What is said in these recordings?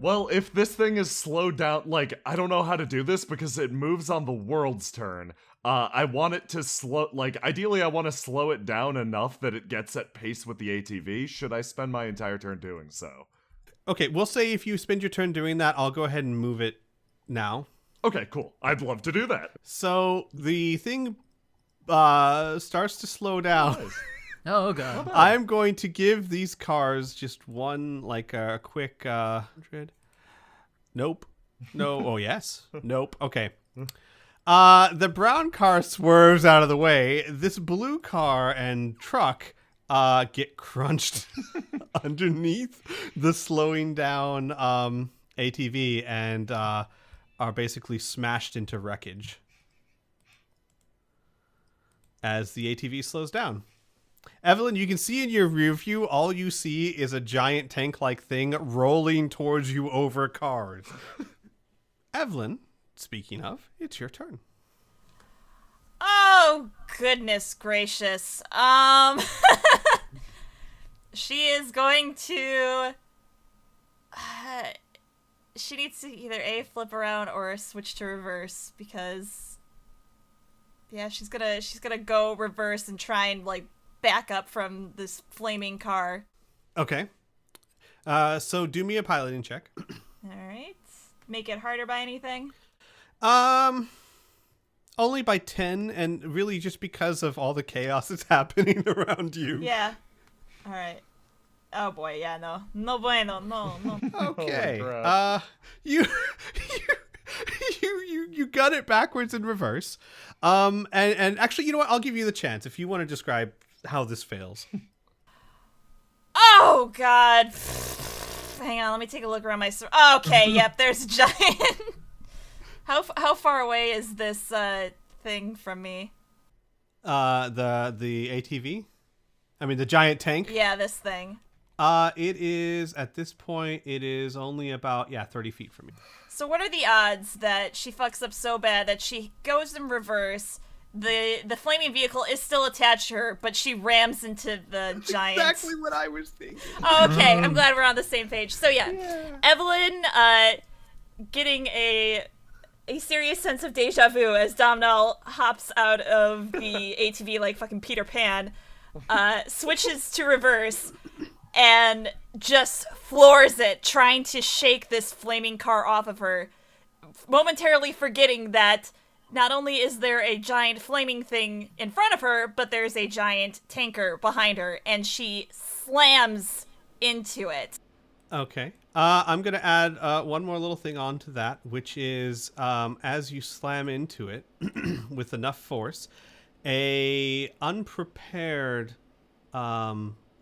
Well, if this thing is slowed down, like, I don't know how to do this because it moves on the world's turn. I want it to ideally I want to slow it down enough that it gets at pace with the ATV. Should I spend my entire turn doing so? Okay, we'll say if you spend your turn doing that, I'll go ahead and move it now. Okay, cool. I'd love to do that. So the thing starts to slow down. Nice. Oh, God. I'm going to give these cars just one, like a quick 100. Nope. No. Oh, yes. Nope. Okay. The brown car swerves out of the way. This blue car and truck get crunched underneath the slowing down ATV and are basically smashed into wreckage as the ATV slows down. Evelyn, you can see in your rear view, all you see is a giant tank-like thing rolling towards you over cars. Evelyn, speaking of, it's your turn. Oh, goodness gracious. She is going to... she needs to either A, flip around or switch to reverse because... Yeah, she's gonna go reverse and try and, like, back up from this flaming car. Okay. So do me a piloting check. Alright. Make it harder by anything? Only by 10, and really just because of all the chaos that's happening around you. Yeah. Alright. Oh boy, yeah, no. No bueno, no. Okay. Oh, You got it backwards and reverse. And actually, you know what? I'll give you the chance if you want to describe how this fails. Oh, God. Hang on, let me take a look around my... Okay, yep, there's a giant... How far away is this thing from me? The ATV? I mean, the giant tank? Yeah, this thing. It is, at this point, it is only about, 30 feet from me. So what are the odds that she fucks up so bad that she goes in reverse, the flaming vehicle is still attached to her, but she rams into the giant... Exactly what I was thinking. Oh, okay, I'm glad we're on the same page. So yeah. Evelyn getting a serious sense of deja vu as Domino hops out of the ATV like fucking Peter Pan, switches to reverse, and just floors it, trying to shake this flaming car off of her, momentarily forgetting that not only is there a giant flaming thing in front of her, but there's a giant tanker behind her, and she slams into it. Okay. I'm going to add one more little thing onto that, which is as you slam into it with enough force, a unprepared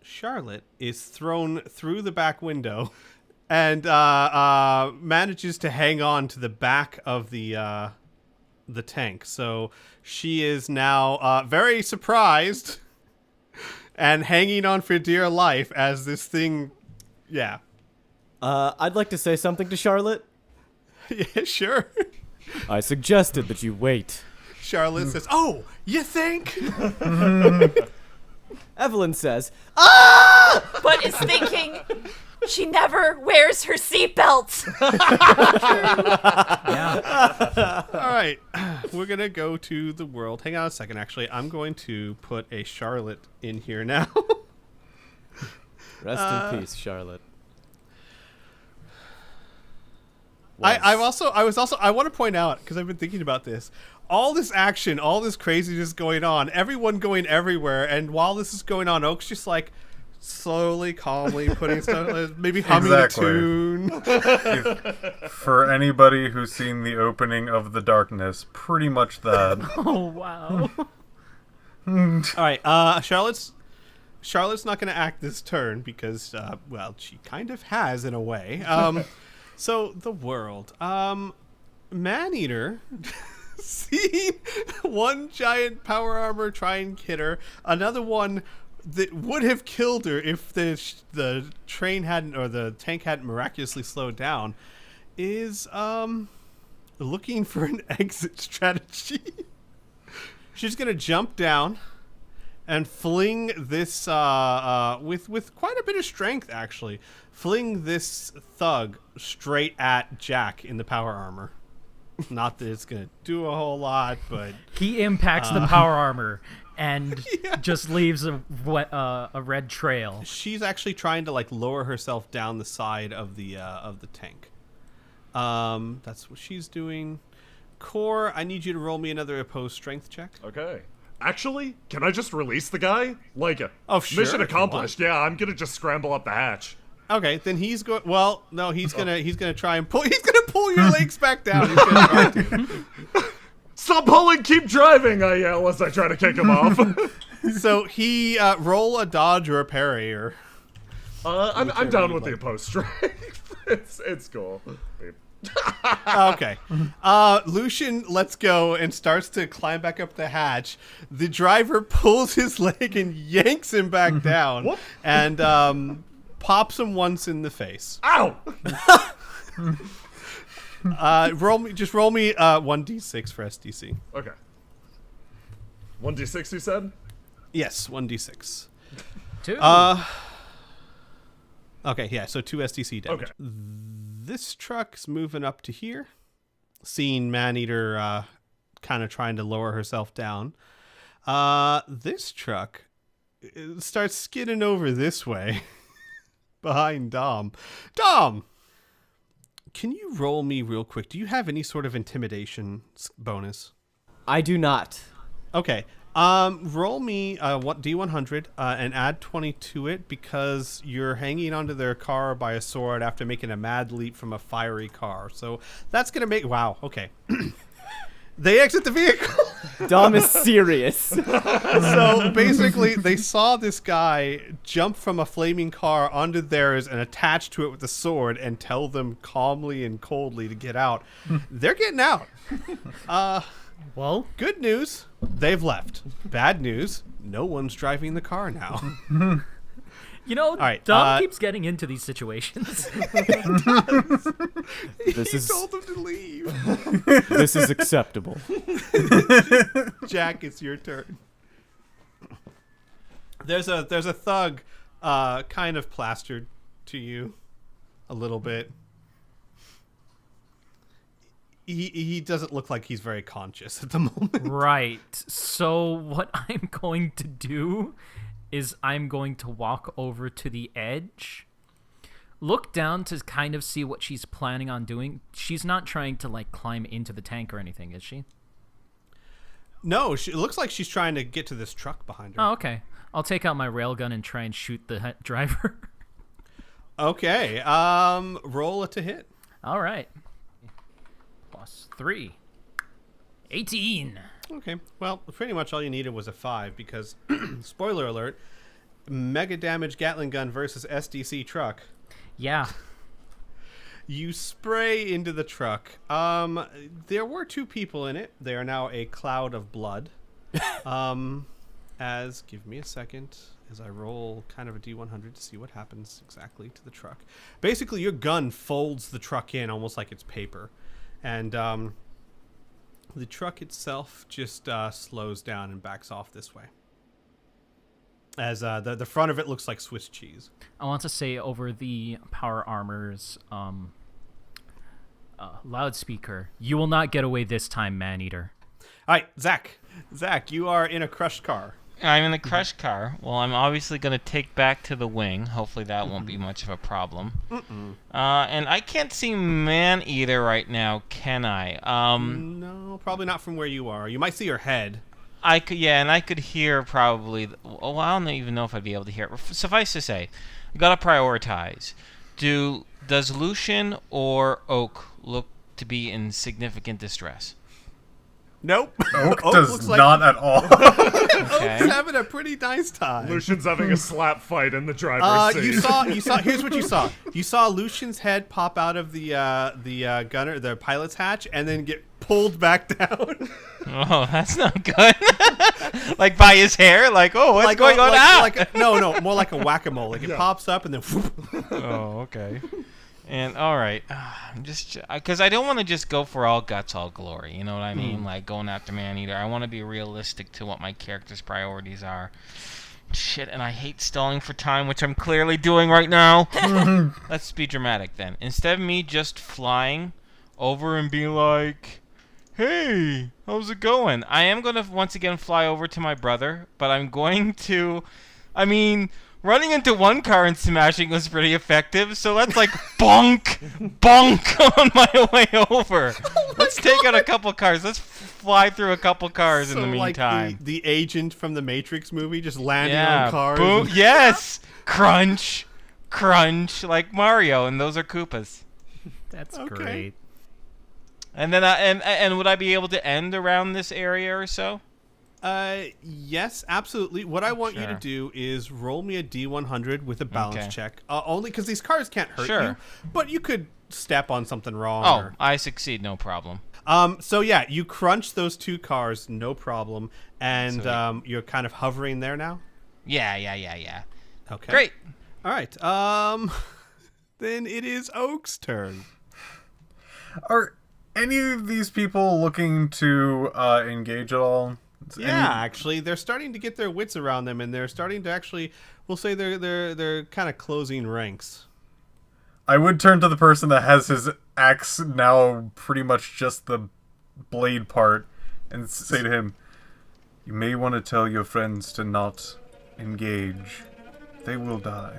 Charlotte is thrown through the back window and manages to hang on to the back of the tank. So she is now very surprised and hanging on for dear life as this thing, I'd like to say something to Charlotte. Yeah, sure. I suggested that you wait. Charlotte says, "Oh, you think?" Evelyn says, "Ah!" But is thinking she never wears her seatbelt. Yeah. All right, we're going to go to the world. Hang on a second, actually. I'm going to put a Charlotte in here now. Rest in peace, Charlotte. I want to point out, because I've been thinking about this, all this action, all this craziness going on, everyone going everywhere, and while this is going on, Oak's just like slowly, calmly putting stuff, maybe humming a tune. For anybody who's seen the opening of The Darkness, pretty much that. Oh, wow. All right, Charlotte's not going to act this turn because, she kind of has in a way. So the world, Maneater, seeing one giant power armor try and hit her, another one that would have killed her if the train hadn't, or the tank hadn't miraculously slowed down, is looking for an exit strategy. She's gonna jump down and fling this with quite a bit of strength, actually. Fling this thug straight at Jack in the power armor. Not that it's gonna do a whole lot, but He impacts the power armor and just leaves a red trail. she's actually trying to like lower herself down the side of the tank. That's what she's doing. Core, I need you to roll me another opposed strength check. Okay. Actually, can I just release the guy? Like, Oh, sure, mission if you accomplished. Yeah, I'm gonna just scramble up the hatch. Okay, then he's going. Well, no, he's gonna try and pull. He's gonna pull your legs back down. He's gonna try to. Stop pulling, keep driving, I yell as I try to kick him off. So he roll a dodge or a parry or. I'm down with the opposed strength. It's cool. Okay. Lucian lets go and starts to climb back up the hatch. The driver pulls his leg and yanks him back down. What? And pops him once in the face. Ow! Roll me 1d6 for SDC. Okay. 1d6 you said? Yes, 1d6. 2. Okay, yeah, so 2 SDC damage. Okay. This truck's moving up to here. Seeing Maneater kind of trying to lower herself down. This truck starts skidding over this way behind Dom. Dom! Can you roll me real quick? Do you have any sort of intimidation bonus? I do not. Okay. Roll me D100 and add 20 to it because you're hanging onto their car by a sword after making a mad leap from a fiery car. So that's going to make... Wow, okay. They exit the vehicle. Dom is serious. So basically, they saw this guy jump from a flaming car onto theirs and attach to it with a sword and tell them calmly and coldly to get out. They're getting out. Well, Good news, they've left. Bad news, no one's driving the car now. you know, right, Dom keeps getting into these situations. This He is told them to leave. this is acceptable. Jack, it's your turn. There's a thug kind of plastered to you a little bit. He doesn't look like he's very conscious at the moment. Right. So what I'm going to do is I'm going to walk over to the edge, look down to kind of see what she's planning on doing. She's not trying to like climb into the tank or anything, is she? No, it looks like she's trying to get to this truck behind her. Oh, okay. I'll take out my railgun and try and shoot the driver. Okay. Roll it to hit. All right. +3. 18. Okay. Well, pretty much all you needed was a 5 because, spoiler alert, mega damage Gatling gun versus SDC truck. Yeah. You spray into the truck. There were 2 people in it. They are now a cloud of blood. Give me a second as I roll kind of a D100 to see what happens exactly to the truck. Basically, your gun folds the truck in almost like it's paper. And the truck itself just slows down and backs off this way. As the front of it looks like Swiss cheese. I want to say over the power armor's loudspeaker, "You will not get away this time, Maneater." All right, Zach. Zach, you are in a crushed car. I'm in the crushed car. Well, I'm obviously going to take back to the wing. Hopefully that won't be much of a problem. And I can't see Maneater right now, can I? No, probably not from where you are. You might see her head. I could, yeah, and I could hear probably... Oh, I don't even know if I'd be able to hear it. Suffice to say, I got to prioritize. Does Lucian or Oak look to be in significant distress? Nope. Oak Oak does looks like- not at all. Okay. Oak's having a pretty nice time. Lucian's having a slap fight in the driver's seat. You saw. Here's what you saw. You saw Lucian's head pop out of the pilot's hatch, and then get pulled back down. Oh, that's not good. Like by his hair? Like, oh, what's going on now? No, more like a whack-a-mole. Like it pops up and then. Oh, okay. And all right, I'm just because I don't want to just go for all guts, all glory. You know what I mean? Like going after Maneater. I want to be realistic to what my character's priorities are. Shit, and I hate stalling for time, which I'm clearly doing right now. Let's be dramatic then. Instead of me just flying over and be like, "Hey, how's it going?" I am going to once again fly over to my brother, but I'm going to, running into one car and smashing was pretty effective, so let's like bonk on my way over. Let's take out a couple cars. Let's fly through a couple cars in the meantime. Like the agent from the Matrix movie just landing on cars. Boom. Yes. Crunch, like Mario, and those are Koopas. That's Okay. great. And then and would I be able to end around this area or so? Yes, absolutely. What I want you to Sure. do is roll me a D100 with a balance Okay. check. Only because these cars can't hurt Sure. you, but you could step on something wrong. Oh, I succeed, no problem. So yeah, you crunch those two cars, no problem, and Sweet. you're kind of hovering there now. Yeah. Okay. Great. All right. Then it is Oak's turn. Are any of these people looking to engage at all? Yeah, actually, they're starting to get their wits around them, and they're starting to actually, we'll say they're kind of closing ranks. I would turn to the person that has his axe now pretty much just the blade part and say to him, "You may want to tell your friends to not engage. They will die."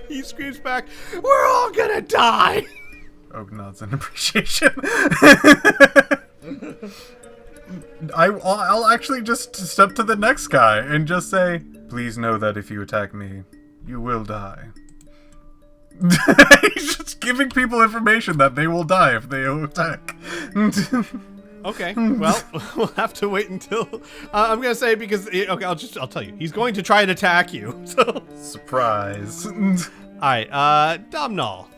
He screams back, "We're all gonna die!" Oak nods in appreciation. I'll actually just step to the next guy and just say, "Please know that if you attack me, you will die." He's just giving people information that they will die if they attack. Okay, well, we'll have to wait until I'm gonna say because I'll tell you, he's going to try and attack you. So, Surprise. all right, Domnall.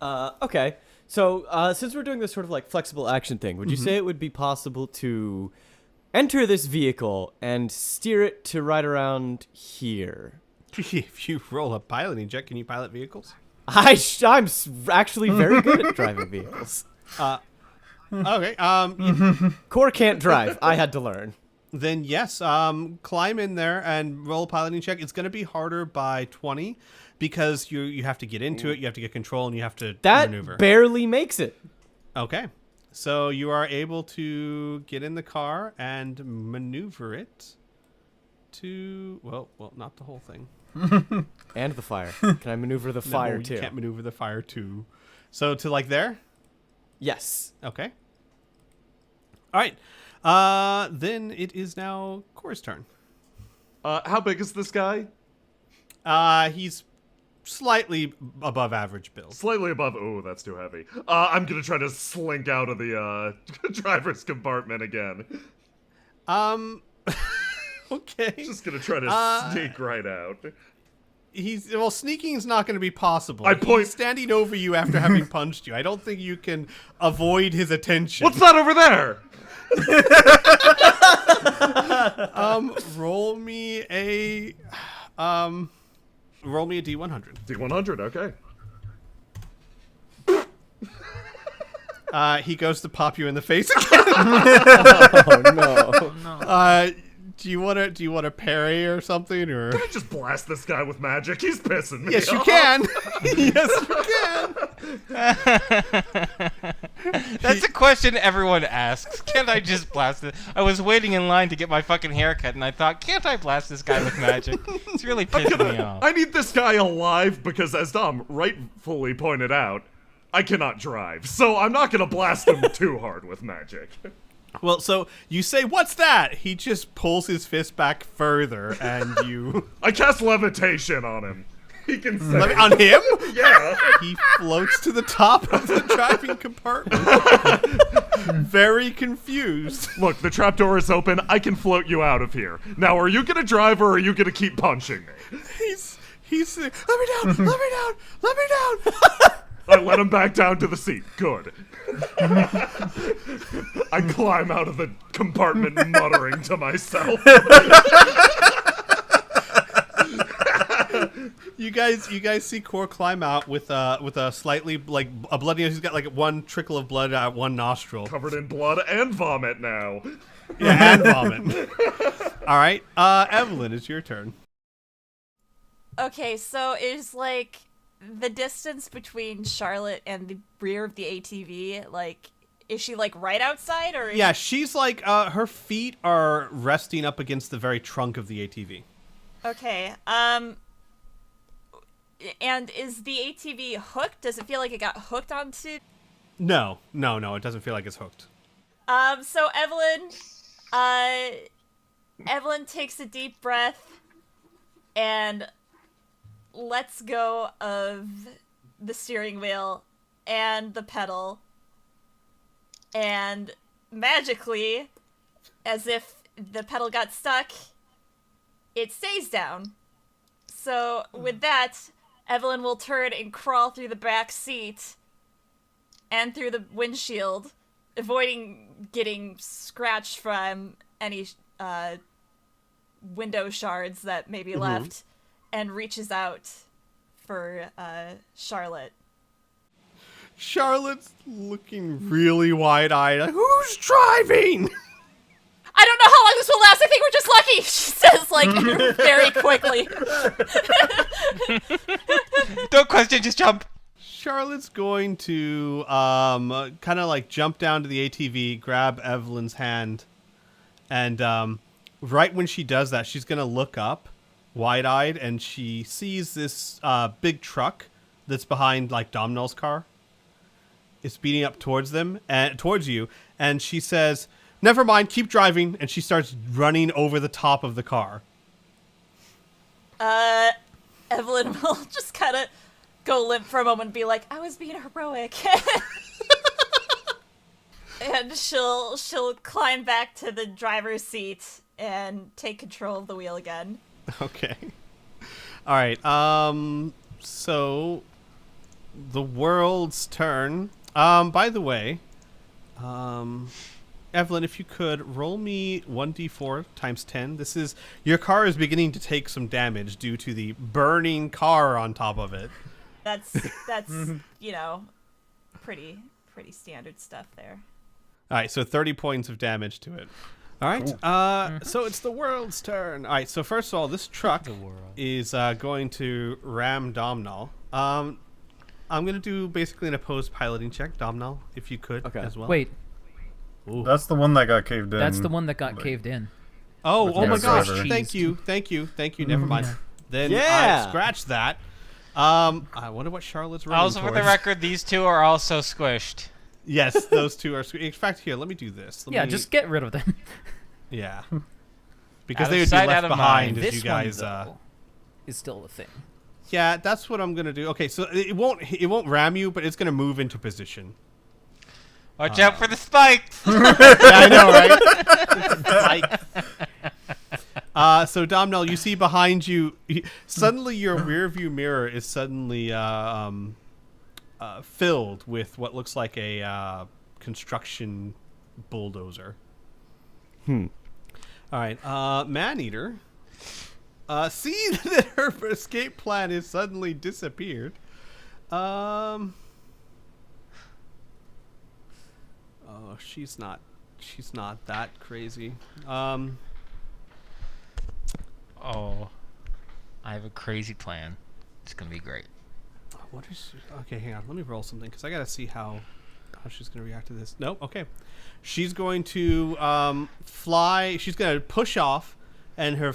Okay. So, since we're doing this sort of like flexible action thing, would you say it would be possible to enter this vehicle and steer it to right around here? If you roll a piloting check, can you pilot vehicles? I'm actually very good at driving vehicles. Okay. Core can't drive. I had to learn. Then yes, climb in there and roll a piloting check. It's going to be harder by 20 because you have to get into it, you have to get control, and you have to That maneuver. barely makes it. Okay. So you are able to get in the car and maneuver it to well, not the whole thing. And the fire. Can I maneuver the fire No, too? you can't maneuver the fire too. So to like there? Yes. Okay. All right. Then it is now Core's turn. How big is this guy? He's slightly above average build. Slightly above. Oh, that's too heavy. I'm gonna try to slink out of the driver's compartment again. Okay. Just gonna try to sneak right out. Sneaking's not going to be possible. I point- He's standing over you after having punched you. I don't think you can avoid his attention. What's that over there? Roll me a D100. D100. Okay. He goes to pop you in the face again. Oh no. Do you want to parry or something or? Just blast this guy with magic. He's pissing me Yes, you off. can. Yes, you can. That's a question everyone asks. Can't I just blast it? I was waiting in line to get my fucking haircut, and I thought, can't I blast this guy with magic? It's really pissing me off. I need this guy alive because, as Dom rightfully pointed out, I cannot drive. So I'm not gonna blast him too hard with magic. Well, so you say, "What's that?" He just pulls his fist back further, and you I cast levitation on him. He can say on him. Yeah. He floats to the top of the driving compartment, very confused. Look, the trapdoor is open. I can float you out of here. Now, are you gonna drive or are you gonna keep punching me? He's "Let me down! Let me down! Let me down!" I let him back down to the seat. Good. I climb out of the compartment muttering to myself. You guys see Core climb out with a slightly like a bloody. He's got like one trickle of blood out one nostril. Covered in blood and vomit now. Yeah, and vomit. All right, Evelyn, it's your turn. Okay, so is like the distance between Charlotte and the rear of the ATV, like, is she like right outside or? Yeah, she's like her feet are resting up against the very trunk of the ATV. Okay. And is the ATV hooked? Does it feel like it got hooked onto? No, it doesn't feel like it's hooked. So Evelyn takes a deep breath and lets go of the steering wheel and the pedal, and magically, as if the pedal got stuck, it stays down. So with that, Evelyn will turn and crawl through the back seat and through the windshield, avoiding getting scratched from any window shards that may be left, and reaches out for Charlotte. Charlotte's looking really wide-eyed. Like, who's driving? I don't know how long this will last. I think we're just lucky, she says, like, very quickly. Don't question, just jump. Charlotte's going to kind of like jump down to the ATV, grab Evelyn's hand, and right when she does that, she's going to look up, wide-eyed, and she sees this big truck that's behind like Domino's car. It's speeding up towards them and towards you, and she says, "Never mind, keep driving," and she starts running over the top of the car. Evelyn will just kind of go limp for a moment and be like, "I was being heroic." And she'll climb back to the driver's seat and take control of the wheel again. Okay. All right. So the world's turn. By the way, Evelyn, if you could roll me 1d4 times 10. This is your car is beginning to take some damage due to the burning car on top of it. That's you know, pretty standard stuff there. All right, so 30 points of damage to it. All right, so it's the world's turn. All right, so first of all, this truck is going to ram Domino. I'm going to do basically an opposed piloting check, Domino, if you could as well. Wait, That's the one that got caved in. that's the one that got caved in. Oh my gosh, driver. thank you. Never mind. Then Yeah. I scratched that. I wonder what Charlotte's running Also, for the towards. record, these two are also squished. Yes, those two are. In fact, here, let me do this. Yeah, just get rid of them. Yeah. Because Out they of would be sight, left out of behind mind. as This you guys. one, though, is still a thing. Yeah, that's what I'm gonna do. Okay, so it won't ram you, but it's gonna move into position. Watch out for the spikes! Yeah, I know, right? So Domino, you see behind you, suddenly your rear view mirror is suddenly filled with what looks like a construction bulldozer. All right, Maneater. See that her escape plan has suddenly disappeared. Oh, she's not that crazy. Oh, I have a crazy plan. It's gonna be great. What is? Okay, hang on. Let me roll something because I gotta see how she's gonna react to this. Nope. Okay, she's going to fly. She's gonna push off, and her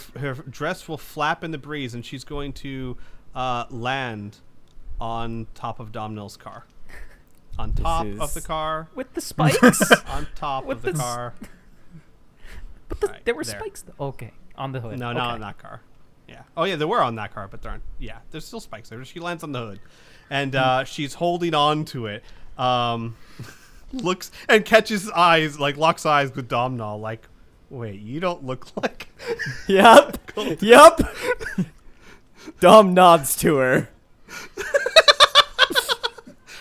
dress will flap in the breeze, and she's going to land on top of Domino's car. On top of the car. With the spikes? On top With of the the car. But Right, there were there. spikes. Okay, on the hood. No, okay. not on that car. Yeah. Oh, yeah, they were on that car, but there aren't. Yeah, there's still spikes there. She lands on the hood, and she's holding on to it. Looks and catches eyes, like locks eyes with Domino. Like, wait, you don't look like. Yep. Yep. Dom nods to her.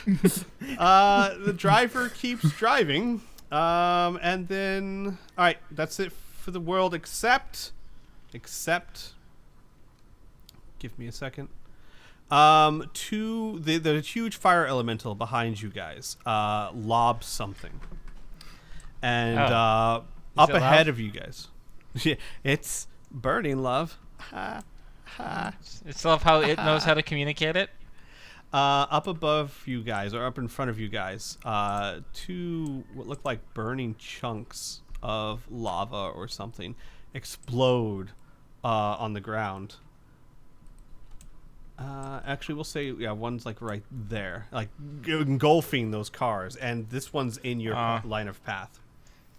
The driver keeps driving, and then all right, that's it for the world. Except, give me a second. The huge fire elemental behind you guys lobs something, and up it ahead love? of you guys, it's burning love. It's love how it knows how to communicate it. Up above you guys, or up in front of you guys, two what look like burning chunks of lava or something explode on the ground. Actually, we'll say, one's like right there, like engulfing those cars, and this one's in your line of path.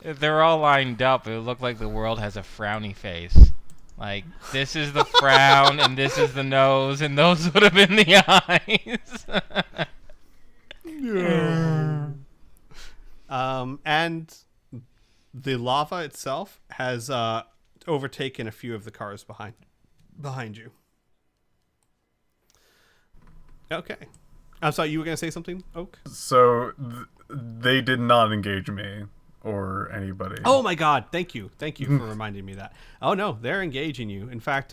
If they're all lined up, it would look like the world has a frowny face. Like, this is the frown, and this is the nose, and those would have been the eyes. And the lava itself has overtaken a few of the cars behind you. Okay. I'm sorry, you were going to say something, Oak? So they did not engage me or anybody. Oh my god, thank you for reminding me of that. Oh no, they're engaging you. In fact,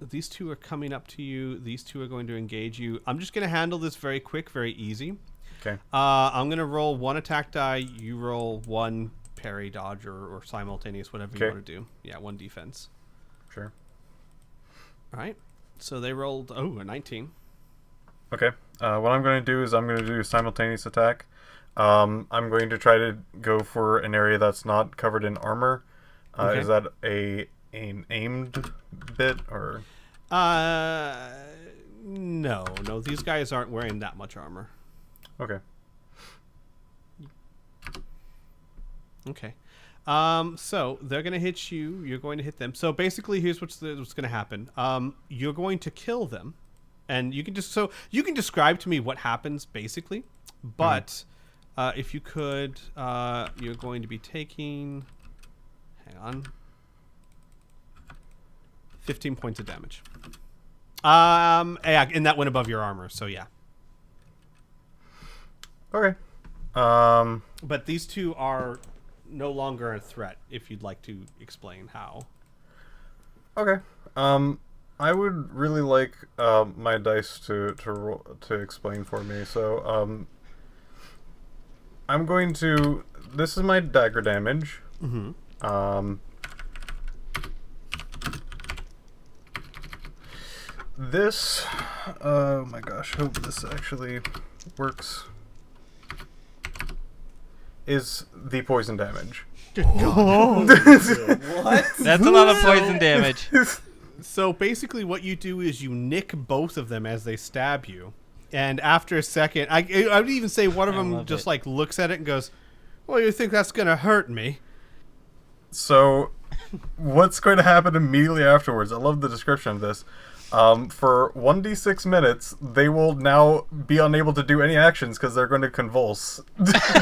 these two are coming up to you. These two are going to engage you. I'm just going to handle this very quick, very easy. Okay. I'm going to roll one attack die. You roll one parry, dodge, or simultaneous, whatever you want to do. Yeah, one defense. Sure. All right. So they rolled, a 19. Okay. What I'm going to do is I'm going to do a simultaneous attack. I'm going to try to go for an area that's not covered in armor. Okay. Is that an aimed bit or? No. These guys aren't wearing that much armor. Okay. Okay. So they're going to hit you. You're going to hit them. So basically, here's what's going to happen. You're going to kill them, and you can describe to me what happens basically. But if you could, you're going to be taking. Hang on. 15 points of damage. Yeah, and that went above your armor. So yeah. Okay. But these two are no longer a threat, if you'd like to explain how. Okay. I would really like my dice to explain for me. So I'm going to. This is my dagger damage. Mm-hmm. This. Oh my gosh! Hope this actually works. Is the poison damage. What? That's a lot of poison damage. So basically what you do is you nick both of them as they stab you. And after a second, I would even say one of them just like looks at it and goes, well, you think that's going to hurt me? So what's going to happen immediately afterwards? I love the description of this. For 1d6 minutes, they will now be unable to do any actions because they're going to convulse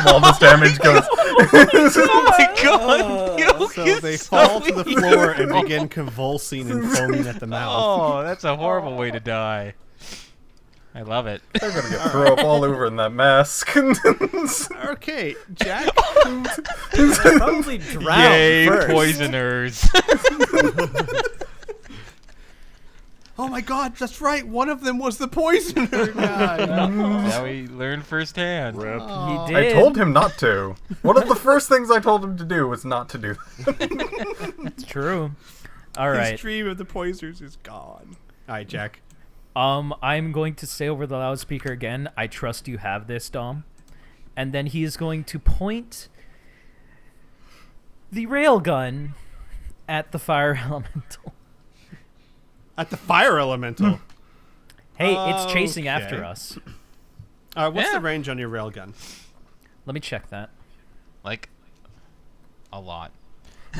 while this damage goes. Oh my god! So they fall to the floor and begin convulsing and foaming at the mouth. Oh, that's a horrible way to die. I love it. They're going to get throw up all over in that mask. Okay, Jack. Probably drown Yay, first. poisoners. Oh my god, that's right. One of them was the poisoner guy. Now we learn firsthand. He I did. told him not to. One of the first things I told him to do was not to do that. It's true. All right. His dream of the poisoners is gone. All right, Jack. I'm going to say over the loudspeaker again, I trust you have this, Dom. And then he is going to point the railgun at the fire elemental. At the fire elemental. Hey, it's chasing Okay. after us. What's Yeah. the range on your railgun? Let me check that. Like, a lot.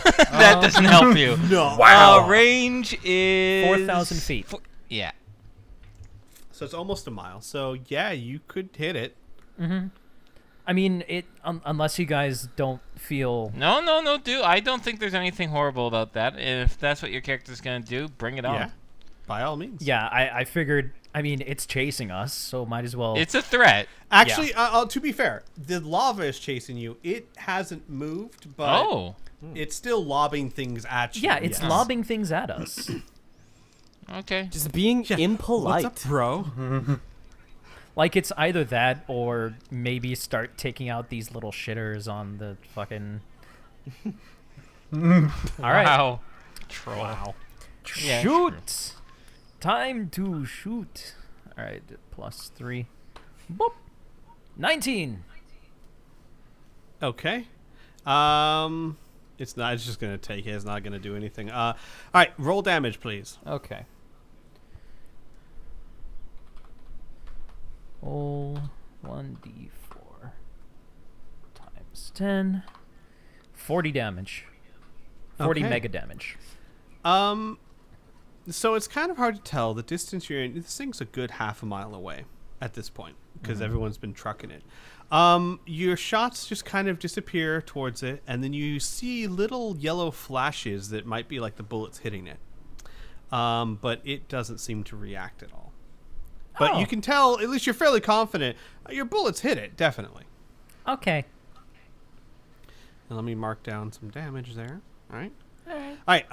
That doesn't help you. No. Wow. Range is 4,000 feet. Yeah. So it's almost a mile. So yeah, you could hit it. I mean, it unless you guys don't feel... No, dude. I don't think there's anything horrible about that. If that's what your character's gonna do, bring it on. Yeah. By all means. Yeah, I figured... I mean, it's chasing us, so might as well... It's a threat. Actually, to be fair, the lava is chasing you. It hasn't moved, but Oh. it's still lobbing things at you. Yeah, it's yes. lobbing things at us. Okay. Just being impolite. What's up, bro? Like, it's either that or maybe start taking out these little shitters on the fucking... All right. Wow. Troll. Wow. Yeah, Shoot! Time to shoot. All right, +3. Boop. 19. Okay. It's not. It's just gonna take it. It's not gonna do anything. All right. Roll damage, please. Okay. Roll 1d4 times 10. 40 damage. 40 Okay. mega damage. So it's kind of hard to tell the distance you're in. This thing's a good half a mile away at this point because everyone's been trucking it. Your shots just kind of disappear towards it, and then you see little yellow flashes that might be like the bullets hitting it. But it doesn't seem to react at all. But you can tell, at least you're fairly confident, your bullets hit it, definitely. Okay. And let me mark down some damage there. All right. All right.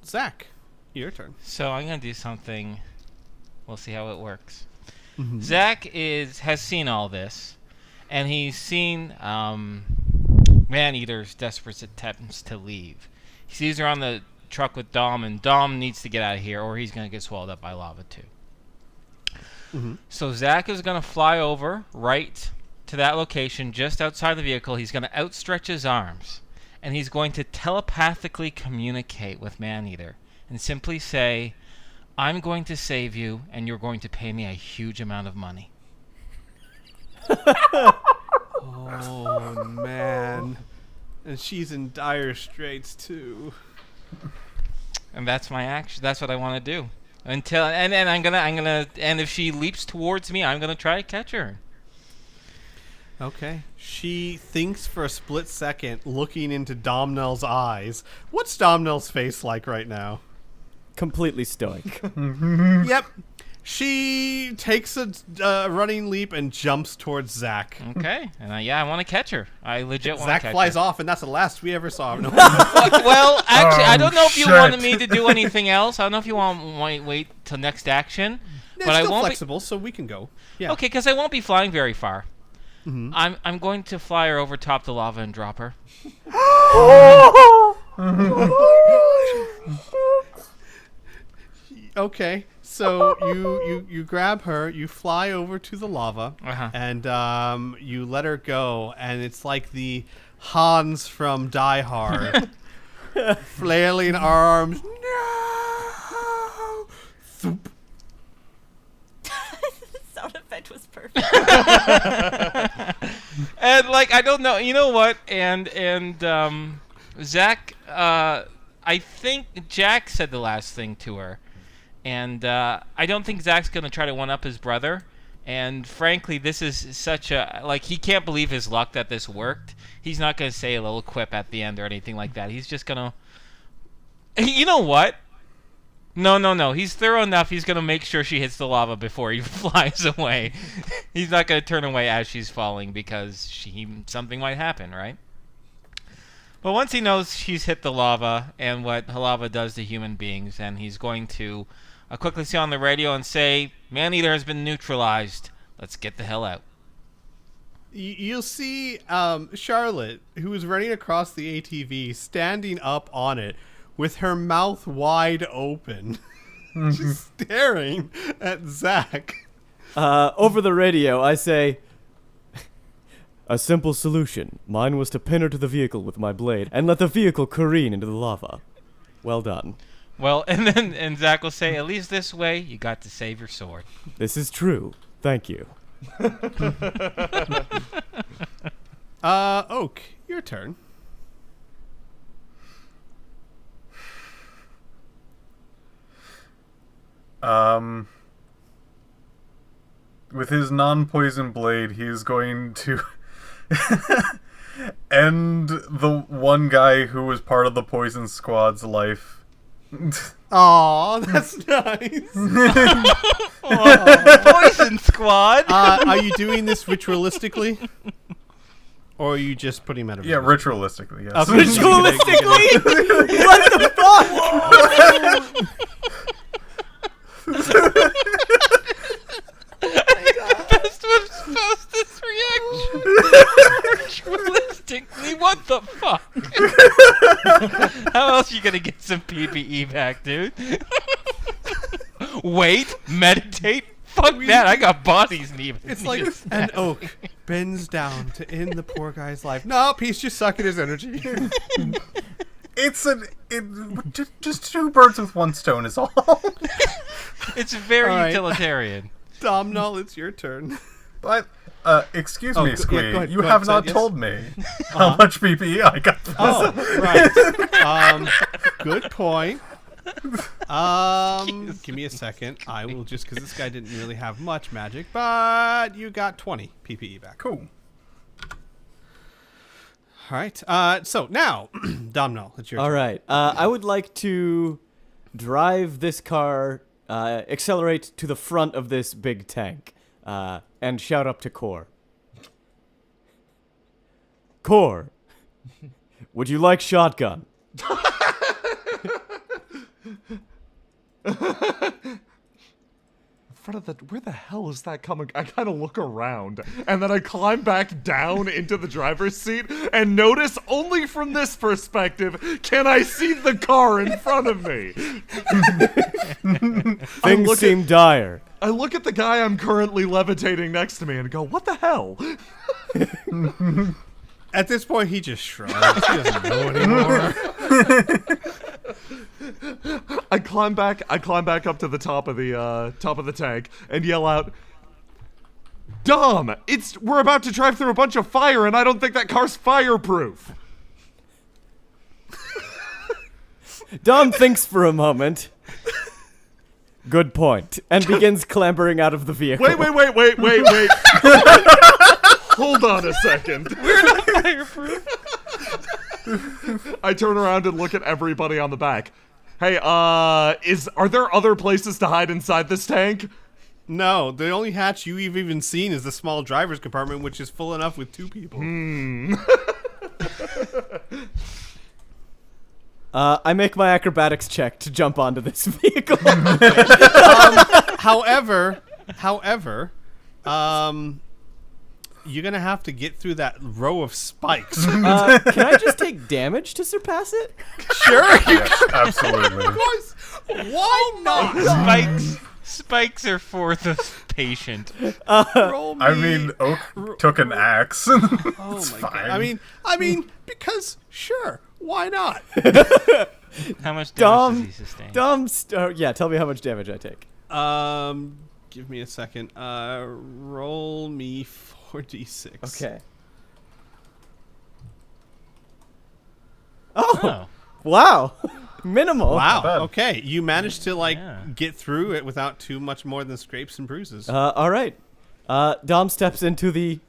Zach, your turn. So I'm gonna do something. We'll see how it works. Zach has seen all this, and he's seen Maneater's desperate attempts to leave. He sees her on the truck with Dom, and Dom needs to get out of here, or he's gonna get swallowed up by lava too. So Zach is gonna fly over right to that location just outside the vehicle. He's gonna outstretch his arms, and he's going to telepathically communicate with Maneater and simply say, I'm going to save you, and you're going to pay me a huge amount of money. Oh, man. And she's in dire straits, too. And that's my action. That's what I want to do. Until and I'm gonna and if she leaps towards me, I'm gonna try to catch her. Okay. She thinks for a split second, looking into Domhnall's eyes. What's Domhnall's face like right now? Completely stoic. Yep. She takes a running leap and jumps towards Zach. Okay, and I want to catch her. I legit want to Zach catch flies her. off, and that's the last we ever saw. No. Well, actually, I don't know if you shit. wanted me to do anything else. I don't know if you want to wait till next action. It's but I still won't flexible, so we can go. Yeah. Okay, because I won't be flying very far. I'm going to fly her over top the lava and drop her. Okay. So you grab her, you fly over to the lava, and you let her go, and it's like the Hans from Die Hard, flailing arms. No. Thoop. Sound effect was perfect. And like I don't know, you know what? And Zach, I think Jack said the last thing to her, and I don't think Zach's gonna try to one up his brother. And frankly, this is such a he can't believe his luck that this worked. He's not gonna say a little quip at the end or anything like that. He's just gonna, you know what? No. He's thorough enough. He's gonna make sure she hits the lava before he flies away. He's not gonna turn away as she's falling because something might happen, right? But once he knows she's hit the lava and what lava does to human beings, then he's going to quickly say on the radio and say, "Maneater has been neutralized. Let's get the hell out." You'll see Charlotte, who is running across the ATV, standing up on it with her mouth wide open, just staring at Zach. Over the radio, I say, a simple solution. Mine was to pin her to the vehicle with my blade and let the vehicle careen into the lava. Well done. Well, and Zach will say, "At least this way, you got to save your sword." This is true. Thank you. Oak, your turn. With his non-poison blade, he is going to end the one guy who was part of the poison squad's life. Aw, that's nice. Poison Squad. Are you doing this ritualistically? Or are you just putting him out of Yeah, ritualistically, yes. Okay. Ritualistically? What the fuck? gonna get some PPE back, dude. Wait, meditate. Fuck that! I got bodies needed. It's like an oak bends down to end the poor guy's life. Nope, he's just sucking his energy. Just two birds with one stone is all. It's very All right. utilitarian. Domino, it's your turn. But excuse Oh, me, yeah, Squee. go ahead, You go have ahead, not yes. told me how much PPE I got. Oh, right. Good point. Give me a second. I will just because this guy didn't really have much magic, but you got 20 PPE back. Cool. All right. So now, Domino, it's your All turn. right. I would like to drive this car, accelerate to the front of this big tank, and shout up to Core. Core, would you like shotgun? Where the hell is that coming? I kind of look around, and then I climb back down into the driver's seat and notice only from this perspective can I see the car in front of me. Things seem dire. I look at the guy I'm currently levitating next to me and go, what the hell? At this point, he just shrugs. He doesn't know anymore. I climb back up to the top of the tank and yell out, Dom, we're about to drive through a bunch of fire and I don't think that car's fireproof. Dom thinks for a moment. Good point. And begins clambering out of the vehicle. Wait. Hold on a second. We're not fireproof. I turn around and look at everybody on the back. Hey, are there other places to hide inside this tank? No, the only hatch you've even seen is the small driver's compartment, which is full enough with 2 people. I make my acrobatics check to jump onto this vehicle. However, you're gonna have to get through that row of spikes. Can I just take damage to surpass it? Sure, Yes, absolutely. why not? Spikes are for the patient. Roll me. I mean, Oak took an axe. Oh It's my god. fine. I mean, because sure, why not? How much damage Dom, does he sustain? yeah, tell me how much damage I take. Give me a second. Roll me 4d6. Okay. Oh, Oh. wow. Minimal. Wow. bad. Okay, you managed to Yeah. get through it without too much more than scrapes and bruises. All right. Dom steps into the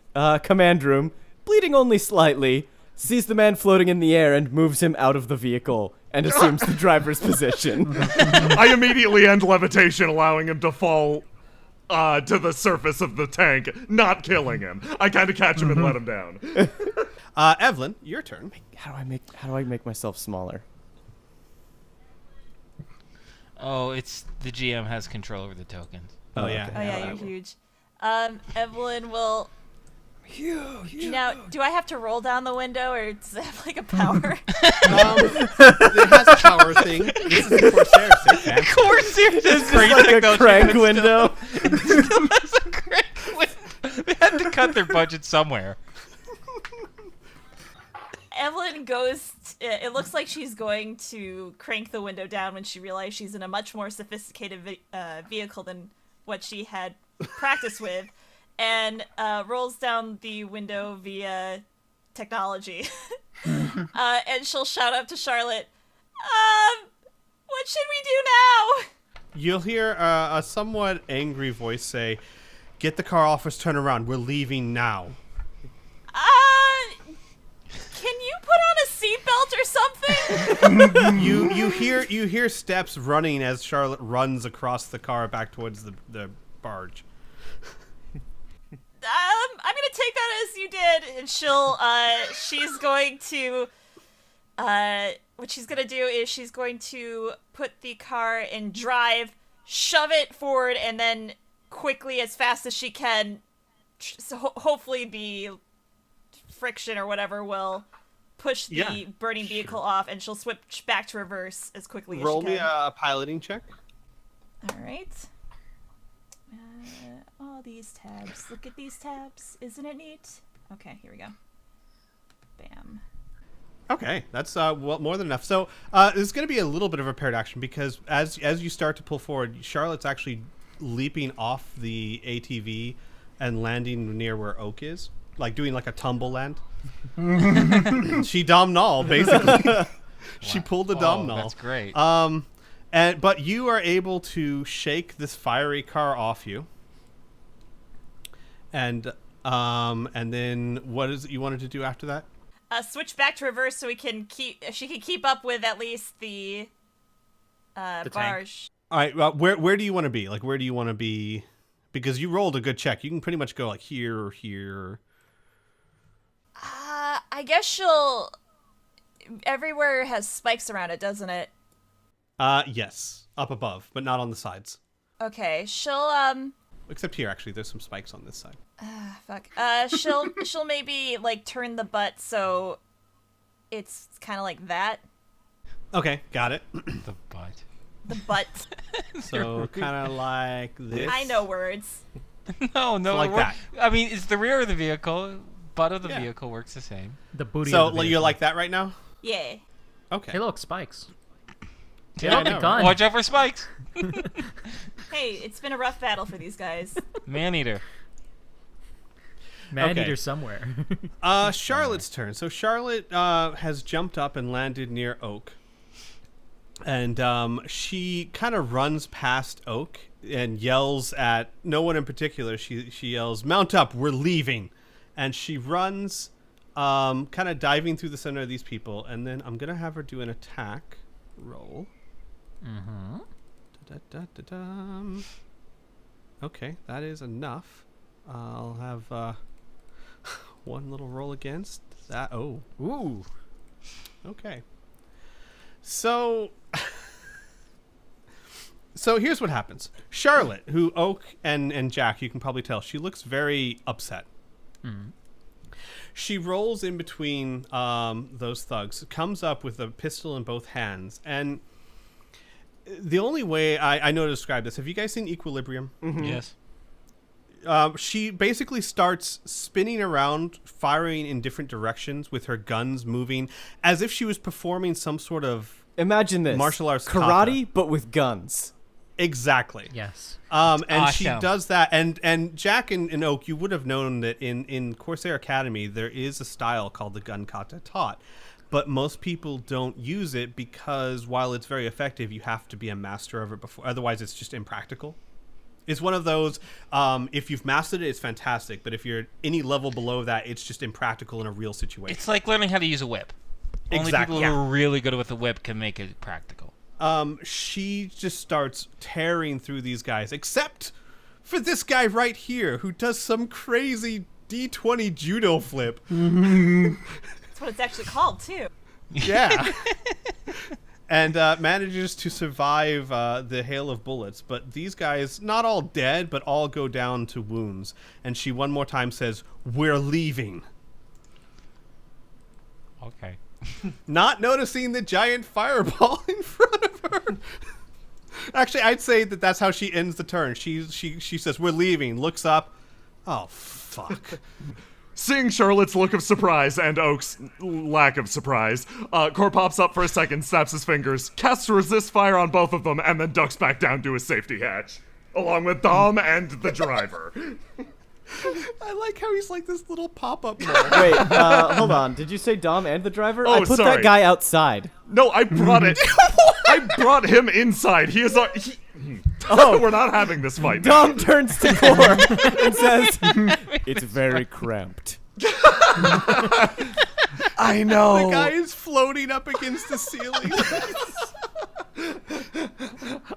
command room, bleeding only slightly, sees the man floating in the air and moves him out of the vehicle and assumes the driver's position. I immediately end levitation, allowing him to fall to the surface of the tank, not killing him. I kind of catch him and let him down. Evelyn, your turn. How do I make myself smaller? Oh, it's the GM has control over the tokens. Oh, yeah. Oh yeah, you're huge. Evelyn will. Now, do I have to roll down the window, or does it have like a power? It has a power thing. This is the Corsairs. They're fancy. Corsairs is great Like a technology, crank but still- window. still has a crank window. They had to cut their budget somewhere. Evelyn goes. It looks like she's going to crank the window down when she realizes she's in a much more sophisticated vehicle than what she had practiced with, and rolls down the window via technology. And she'll shout up to Charlotte, what should we do now? You'll hear a somewhat angry voice say, "Get the car off us, turn around. We're leaving now." Can you put on a seatbelt or something? You hear steps running as Charlotte runs across the car back towards the barge. I'm gonna take that as you did, and she's going to, what she's gonna do is she's going to put the car in drive, shove it forward, and then quickly, as fast as she can, so hopefully the friction or whatever will push the Yeah, burning vehicle off, and she'll switch back to reverse as quickly as Roll she me can. a piloting check. All right. All these tabs. Look at these tabs. Isn't it neat? Okay, here we go. Bam. Okay, that's well, more than enough. So there's going to be a little bit of a paired action because as you start to pull forward, Charlotte's actually leaping off the ATV and landing near where Oak is, like doing like a tumble land. She domnall basically. She pulled the domnall. That's great. But you are able to shake this fiery car off you. And then what is it you wanted to do after that? Switch back to reverse so she can keep up with at least the barge. All right, well, where do you want to be? Like, where do you want to be? Because you rolled a good check. You can pretty much go like here or here. I guess she'll. Everywhere has spikes around it, doesn't it? Yes, up above, but not on the sides. Okay, she'll Except here, actually, there's some spikes on this side. Fuck. She'll maybe like turn the butt so it's kind of like that. Okay, got it. The butt. The butt. So kind of like this. I know words. No, So like that. I mean, it's the rear of the vehicle. Butt of the Yeah. vehicle works the same. The booty. So of the you're vehicle. like that right now? Yeah. Okay. Hey, look, spikes. Yeah, Get I on the know, gun. Watch out for spikes. Hey, it's been a rough battle for these guys. Maneater. Maneater Okay. somewhere. Charlotte's turn. So Charlotte has jumped up and landed near Oak. And she kind of runs past Oak and yells at no one in particular. She yells, "Mount up, we're leaving." And she runs, kind of diving through the center of these people. And then I'm going to have her do an attack roll. Mm-hmm. Da-da-da-da-dum. Okay, that is enough. I'll have one little roll against that. Oh, Ooh. okay. So, so here's what happens. Charlotte, who Oak and Jack, you can probably tell, she looks very upset. Mm. She rolls in between those thugs, comes up with a pistol in both hands, and the only way I know to describe this, have you guys seen Equilibrium? Yes. She basically starts spinning around, firing in different directions with her guns moving, as if she was performing some sort of Imagine this. martial arts karate, kata. but with guns. Exactly. Yes. And she awesome. does that. And Jack and Oak, you would have known that in Corsair Academy, there is a style called the gun kata taught. But most people don't use it because while it's very effective, you have to be a master of it before. Otherwise, it's just impractical. It's one of those, if you've mastered it, it's fantastic. But if you're any level below that, it's just impractical in a real situation. It's like learning how to use a whip. Only Exactly, people who yeah. are really good with the whip can make it practical. She just starts tearing through these guys, except for this guy right here who does some crazy D20 judo flip. That's what it's actually called, too. Yeah. And manages to survive the hail of bullets. But these guys, not all dead, but all go down to wounds. And she one more time says, "We're leaving." Okay. Not noticing the giant fireball in front of her. Actually, I'd say that's how she ends the turn. She says, "We're leaving," looks up. Oh, fuck. Seeing Charlotte's look of surprise and Oak's lack of surprise, Cor pops up for a second, snaps his fingers, casts resist fire on both of them, and then ducks back down to his safety hatch, along with Dom and the driver. I like how he's like this little pop-up mole. Wait, hold on. Did you say Dom and the driver? Oh, I put sorry. that guy outside. No, I brought it. I brought him inside. He is our. We're not having this fight. Dom turns to Cor and says, "It's very cramped." I know. The guy is floating up against the ceiling.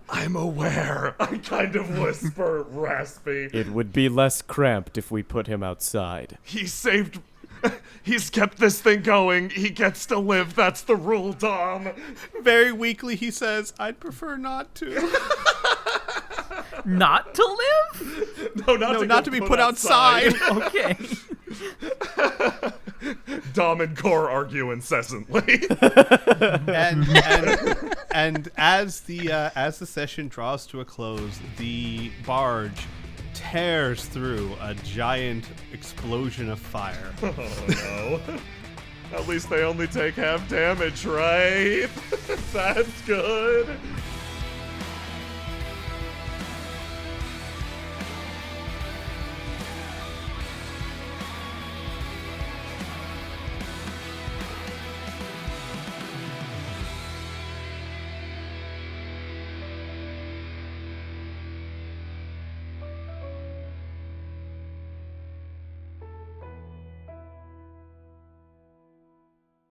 I'm aware. I kind of whisper raspy. It would be less cramped if we put him outside. He saved. He's kept this thing going. He gets to live. That's the rule, Dom. Very weakly, he says, "I'd prefer not to." Not to live? No, No, not to be put outside. Okay. Dom and Core argue incessantly. and as the session draws to a close, the barge tears through a giant explosion of fire. Oh no. At least they only take half damage, right? That's good.